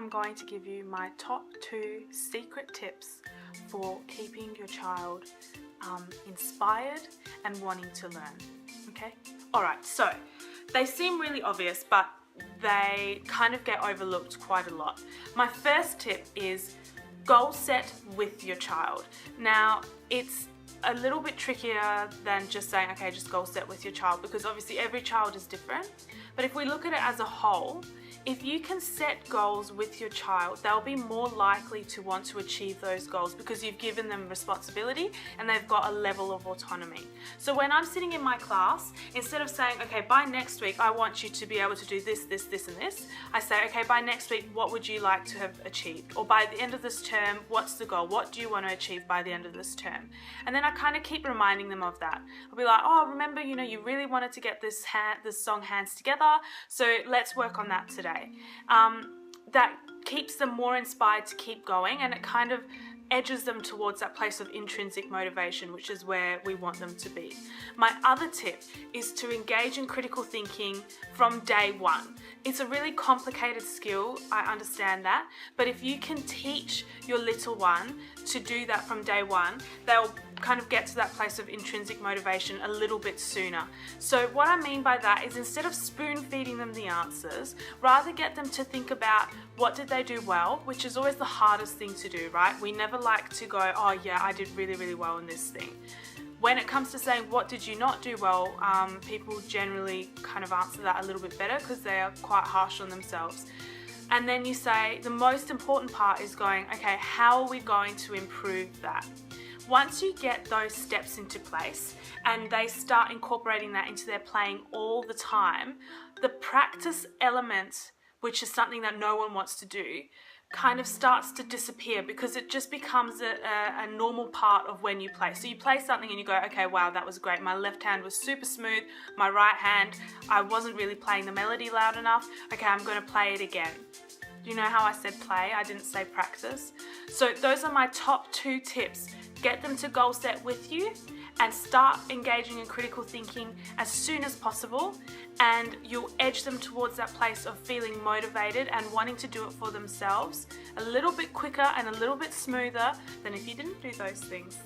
I'm going to give you my top 2 secret tips for keeping your child inspired and wanting to learn. Okay? Alright, so they seem really obvious, but they kind of get overlooked quite a lot. My first tip is goal set with your child. Now, it's a little bit trickier than just saying, okay, just goal set with your child, because obviously every child is different. But if we look at it as a whole, if you can set goals with your child, they'll be more likely to want to achieve those goals because you've given them responsibility and they've got a level of autonomy. So when I'm sitting in my class, instead of saying, okay, by next week, I want you to be able to do this, this, this, and this, I say, okay, by next week, what would you like to have achieved? Or by the end of this term, what's the goal? What do you want to achieve by the end of this term? And then I kind of keep reminding them of that. I'll be like, oh, remember, you really wanted to get this song Hands Together, so let's work on that today. That keeps them more inspired to keep going, and it kind of edges them towards that place of intrinsic motivation, which is where we want them to be. My other tip is to engage in critical thinking from day one. It's a really complicated skill, I understand that, but if you can teach your little one to do that from day one, they'll kind of get to that place of intrinsic motivation a little bit sooner. So what I mean by that is, instead of spoon feeding them the answers, rather get them to think about what did they do well, which is always the hardest thing to do, right? We never like to go, oh yeah, I did really, really well in this thing. When it comes to saying what did you not do well, people generally kind of answer that a little bit better because they are quite harsh on themselves. And then you say the most important part is going, okay, how are we going to improve that? Once you get those steps into place and they start incorporating that into their playing all the time, the practice element, which is something that no one wants to do, kind of starts to disappear because it just becomes a normal part of when you play. So you play something and you go, okay, wow, that was great. My left hand was super smooth. My right hand, I wasn't really playing the melody loud enough. Okay, I'm going to play it again. Do you know how I said play? I didn't say practice. So those are my top 2 tips. Get them to goal set with you and start engaging in critical thinking as soon as possible, and you'll edge them towards that place of feeling motivated and wanting to do it for themselves a little bit quicker and a little bit smoother than if you didn't do those things.